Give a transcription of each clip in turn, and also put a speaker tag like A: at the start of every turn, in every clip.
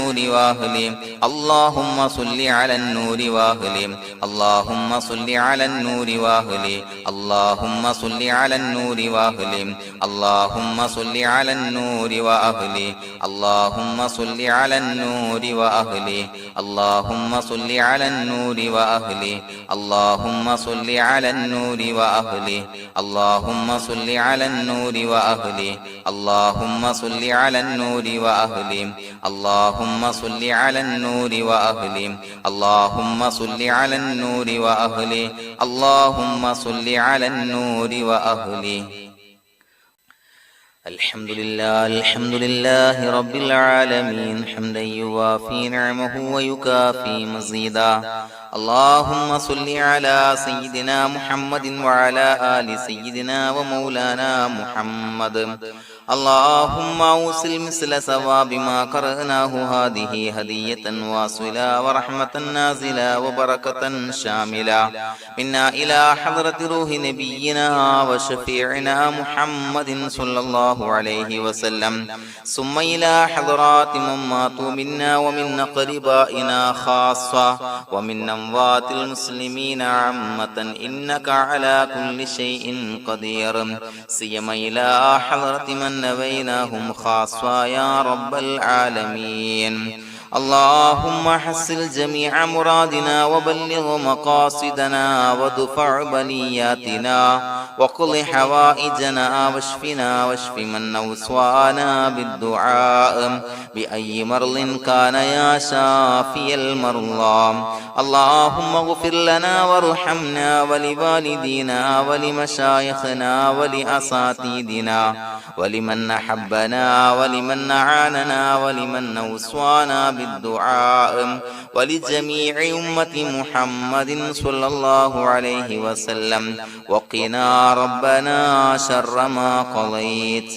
A: النور وأهله اللهم صل على النور وأهله اللهم صل على النور وأهله اللهم صل على النور وأهله اللهم صل على النور وأهله اللهم صل على النور وأهله اللهم صل على النور وأهله اللهم صل على النور وأهله اللهم صل على النور وأهله اللهم صل على النور وأهله اللهم صل على النور وأهله اللهم صل على النور وأهله اللهم صل على النور وأهله الحمد لله رب العالمين حمدا يوافي نعمه ويكافي مزيدا اللهم صل على سيدنا محمد وعلى آل سيدنا ومولانا محمد اللهم أوصل مثل ثواب ما قرأناه هذه هدية واصلة ورحمة نازلة وبركة شاملة منا إلى حضرة روح نبينا وشفيعنا محمد صلى الله عليه وسلم ثم إلى حضرات من ماتوا منا ومن أقربائنا خاصة ومن أموات المسلمين عامة إنك على كل شيء قدير سيما إلى حضرة من نبيناهم خاصة يا رب العالمين اللهم حصل جميع مرادنا وبلغ مقاصدنا ودفع بلياتنا وقض حوائجنا واشفنا واشف من أوصانا بالدعاء بأي مرض كان يا شافي المرضى اللهم اغفر لنا وارحمنا ولوالدينا ولمشايخنا ولأساتذتنا ولمن أحبنا ولمن أعاننا ولمن أوصانا بالدعاء ولجميع أمة محمد صلى الله عليه وسلم وقنا ربنا شر ما قضيت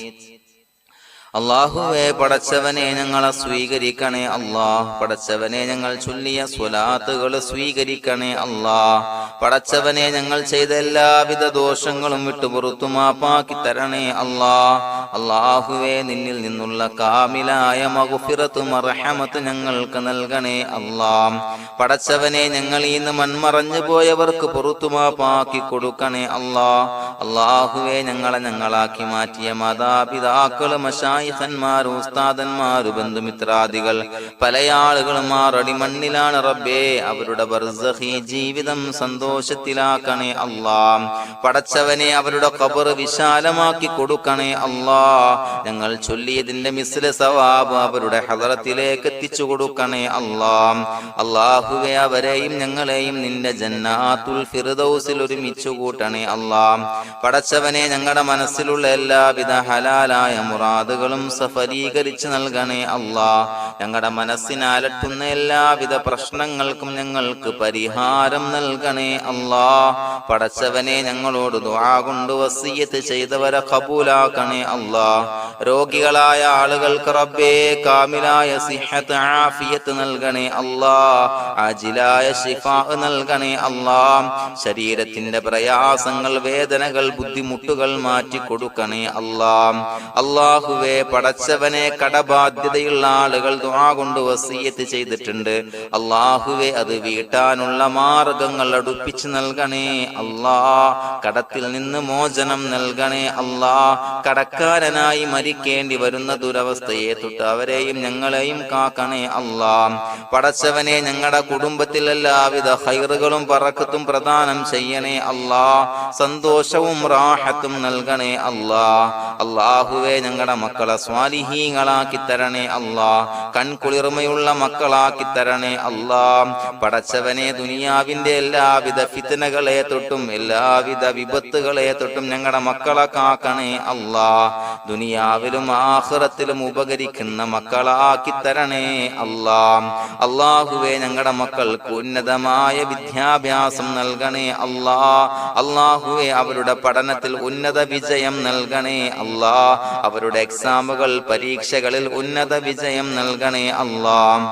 A: അല്ലാഹുവേ പടച്ചവനെ ഞങ്ങളെ സ്വീകരിക്കണേ അല്ലാഹ് പടച്ചവനെ ഞങ്ങൾ ചൊല്ലിയ സ്വലാത്തുകൾ സ്വീകരിക്കണേ അല്ലാഹ് പടച്ചവനെ ഞങ്ങൾ ചെയ്ത എല്ലാവിധ ദോഷങ്ങളും വിട്ടുപുറത്തു മാപ്പാക്കി തരണേ അല്ലാഹ് അല്ലാഹുവേ നിന്നിൽ നിന്നുള്ള കാമിലായ മഗ്ഫിറത്തും റഹ്മത്തും ഞങ്ങൾക്ക് നൽകണേ അല്ലാഹ് പടച്ചവനെ ഞങ്ങൾ ഇന്ന് മൺമറഞ്ഞു പോയവർക്ക് പുറത്തു മാപ്പാക്കി കൊടുക്കണേ അല്ലാഹ് അല്ലാഹുവേ ഞങ്ങളാക്കി മാറ്റിയ മാതാപിതാക്കളും ഖന്മാർ ഉസ്താദന്മാർ ബന്ധുമിത്രാദികൾ പല ആളുകളും ആറടി മണ്ണിലാണ് റബ്ബേ അവരുടെ ബർസഖി ജീവിതം സന്തോഷത്തിലാക്കണേ അല്ലാഹ് പടച്ചവനെ അവരുടെ ഖബർ വിശാലമാക്കി കൊടുക്കണേ അല്ലാഹ് ഞങ്ങൾ ചൊല്ലിയതിന്റെ മിസ്ല സവാബ് അവരുടെ ഹദറത്തിലേക്ക് എത്തിച്ചു കൊടുക്കണേ അല്ലാഹ് അല്ലാഹുവേ അവരെയും ഞങ്ങളെയും നിന്റെ ജന്നാത്തുൽ ഫിർദൗസിൽ ഒരുമിച്ചു കൂട്ടണേ അല്ലാഹ് പടച്ചവനെ ഞങ്ങളുടെ മനസ്സിലുള്ള എല്ലാവിധ ഹലാലായ മുറാദുകളും സഫലീകരിച്ച് നൽകണേ അല്ലാഹ് ഞങ്ങളുടെ മനസ്സിനെ അലട്ടുന്ന എല്ലാവിധ പ്രശ്നങ്ങൾക്കും ഞങ്ങൾക്ക് പരിഹാരം നൽകണേ അല്ലാഹ് പടച്ചവനെ ഞങ്ങളോട് ദുആ കൊണ്ട് വസിയ്യത്ത് ചെയ്തവരെ ഖബൂലാക്കണേ അല്ലാഹ് രോഗികളായ ആളുകൾക്ക് റബ്ബേ കാമിലായ സിഹത്ത് ആഫിയത്ത് നൽകണേ അല്ലാഹ് ആജിലായ ശിഫാ നൽകണേ അല്ലാഹ് ശരീരത്തിന്റെ പ്രയാസങ്ങൾ വേദനകൾ ബുദ്ധിമുട്ടുകൾ മാറ്റി കൊടുക്കണേ അല്ലാഹ് അല്ലാഹുവേ പടച്ചവനെ കടബാധ്യതയുള്ള ആളുകൾ ദുആ കൊണ്ട് വസിയ്യത്ത് ചെയ്തിട്ടുണ്ട് അല്ലാഹുവേ അത് വീട്ടാനുള്ള മാർഗങ്ങൾ അടുപ്പിച്ച് നൽകണേ അല്ലാഹ് കടത്തിൽ നിന്ന് മോചനം നൽകണേ അല്ലാഹ് കടക്കാരനായി മരിക്കേണ്ടി വരുന്ന ദുരവസ്ഥയെ തൊട്ട് അവരെയും ഞങ്ങളെയും കാക്കണേ അല്ലാഹ് പടച്ചവനെ ഞങ്ങളുടെ കുടുംബത്തിൽ എല്ലാവിധ ഖൈറുകളും ബറക്കത്തും പ്രദാനം ചെയ്യണേ അല്ലാഹ് സന്തോഷവും റാഹത്തും നൽകണേ അല്ലാഹ് അല്ലാഹുവേ ഞങ്ങളുടെ മക്കളെ സ്വാലിഹീങ്ങളാക്കി തരണേ അല്ലാഹ് കൺകുളിർമയുള്ള മക്കളാക്കി തരണേ അല്ലാഹ് പടച്ചവനെ ദുനിയാവിന്റെ എല്ലാവിധ ഫിത്നകളെ തൊട്ടും എല്ലാവിധ വിപത്തുകളെ തൊട്ടും ഞങ്ങളുടെ മക്കളെ കാക്കണേ അല്ലാഹ് ദുനിയാവിലും ആഖിറത്തിലും ഉപകരിക്കുന്ന മക്കളാക്കി തരണേ അല്ലാഹ് അല്ലാഹുവേ ഞങ്ങളുടെ മക്കൾക്ക് ഉന്നതമായ വിദ്യാഭ്യാസം നൽകണേ അല്ലാഹ് അല്ലാഹുവേ അവരുടെ പഠനത്തിൽ ഉന്നത വിജയം നൽകണേ അല്ലാഹ് അവരുടെ എക്സാമുകൾ പരീക്ഷകളിൽ ഉന്നത വിജയം നൽകണേ അല്ലാഹ്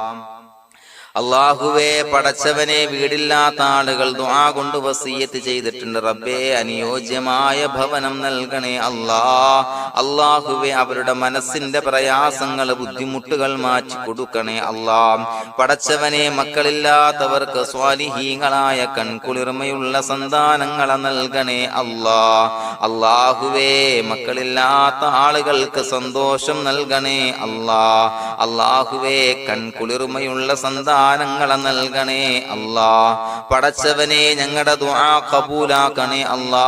A: അല്ലാഹുവേ, പടച്ചവനെ, വീടില്ലാത്ത ആളുകൾ ദുആ കൊണ്ട് വസിയ്യത്ത് ചെയ്തിട്ടുണ്ട്. റബ്ബേ, അനുയോജ്യമായ ഭവനം നൽകണേ അല്ലാ. അല്ലാഹുവേ, അവരുടെ മനസ്സിന്റെ പ്രയാസങ്ങൾ, ബുദ്ധിമുട്ടുകൾ മാറ്റി കൊടുക്കണേ അല്ലാ. പടച്ചവനെ, മക്കളില്ലാത്തവർക്ക് സ്വാലിഹീങ്ങളായ കൺകുളിർമയുള്ള സന്താനങ്ങളെ നൽകണേ അല്ലാ. അല്ലാഹുവേ, മക്കളില്ലാത്ത ആളുകൾക്ക് സന്തോഷം നൽകണേ അല്ലാ. അല്ലാഹുവേ, കൺകുളിർമയുള്ള സന്താനങ്ങളെ നൽകണേ അല്ലാ. പടച്ചവനെ, ഞങ്ങളുടെ ദുആ ഖബൂലാക്കണേ അല്ലാ.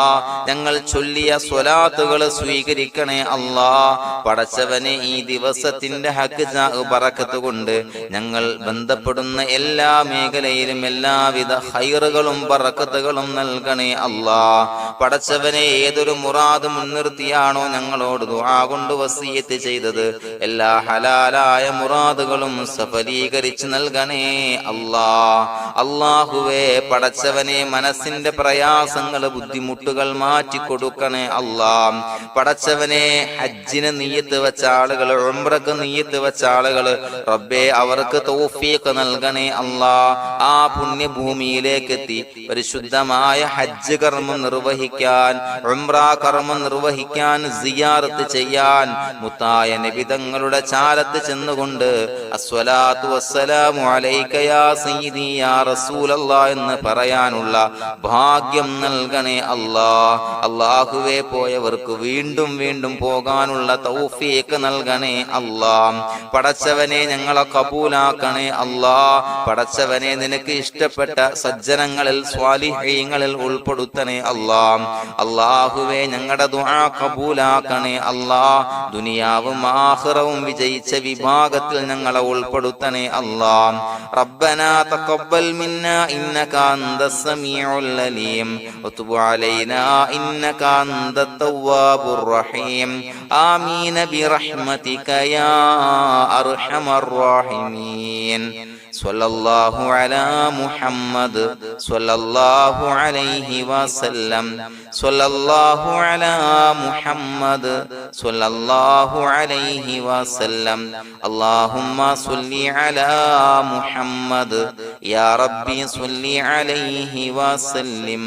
A: ഞങ്ങൾ ചൊല്ലിയ സ്വലാത്തുകൾ സ്വീകരിക്കണേ അല്ലാ. പടച്ചവനെ, ഈ ദിവസത്തിന്റെ ഹക്ക് ബറക്കത്ത് കൊണ്ട് ഞങ്ങൾ ബന്ധപ്പെടുന്ന എല്ലാ മേഖലയിലും എല്ലാവിധ ഖൈറുകളും ബറക്കത്തുകളും നൽകണേ അല്ലാ. പടച്ചവനെ, ഏതൊരു മുറാദ് മുൻനിർത്തിയാണോ ഞങ്ങളോട് ദുആ കൊണ്ട് വസിയ്യത്ത് ചെയ്തത്, എല്ലാ ഹലാലായ മുറാദുകളും സഫലീകരിച്ച് നൽകണേ അല്ലാ. അല്ലാഹുവേ, പടച്ചവനെ, മനസ്സിന്റെ പ്രയാസങ്ങൾ, ബുദ്ധിമുട്ടുകൾ മാറ്റി കൊടുക്കണേ അല്ലാ. പടച്ചവനെ, ഹജ്ജിന് നിയ്യത്ത് വെച്ച ആളുകൾ, ഉംറക്ക് നിയ്യത്ത് വെച്ച ആളുകൾ, റബ്ബേ, അവർക്ക് തൗഫീഖ് നൽകണേ അല്ലാ. ആ പുണ്യഭൂമിയിലേക്ക് എത്തി പരിശുദ്ധമായ ഹജ്ജ് കർമ്മം നിർവഹിക്കാൻ, ഉംറ കർമ്മം നിർവഹിക്കാൻ, സിയാറത്ത് ചെയ്യാൻ, മുത്തായ നബി തങ്ങളുടെ ചാരത്ത് ചെന്നുകൊണ്ട് അസ്സലാത്തു വസ്സലാമു അലൈക യാ സയ്യിദി യാ റസൂലല്ലാഹ് എന്ന് പറയാനുള്ള ഭാഗ്യം നൽകണേ അല്ലാ. അല്ലാഹുവേ, പോയവർക്ക് വീണ്ടും വീണ്ടും പോകാനുള്ള തൗഫീഖ് നൽകണേ അല്ലാ. പടച്ചവനെ, ഞങ്ങളെ കബൂലാക്കണേ അല്ലാ. പടച്ചവനെ, നിനക്ക് ഇഷ്ടപ്പെട്ട സജ്ജനങ്ങളിൽ, സ്വാലിഹീങ്ങളിൽ ഉൾപ്പെടുത്തണേ അല്ലാ. അല്ലാഹുവേ, ഞങ്ങളുടെ ദുആ കബൂലാക്കണേ അല്ലാ. ദുനിയാവും ആഖിറവും വിജയിച്ച വിഭാഗത്തിൽ ഞങ്ങളെ ഉൾപ്പെടുത്തണേ അല്ലാ. റബ്ബനാ തഖബ്ബൽ മിന്നാ ഇന്നക അൻതസ് സമീഉൽ അലീം വതുബ് അലൈനാ ഇന്നക അൻതത് തവ്വാബുർ റഹീം. ആമീൻ ബിറഹ്മതിക യാ അർഹമർ റഹീമീൻ. സ്വല്ലല്ലാഹു അലാ മുഹമ്മദ് സ്വല്ലല്ലാഹു അലൈഹി വസല്ലം. സ്വല്ലല്ലാഹു അലാ മുഹമ്മദ് സ്വല്ലല്ലാഹു അലൈഹി വസല്ലം. അല്ലാഹുമ്മ സ്വല്ലി അലാ മുഹമ്മദ് യാ റബ്ബി സ്വല്ലി അലൈഹി വസല്ലം.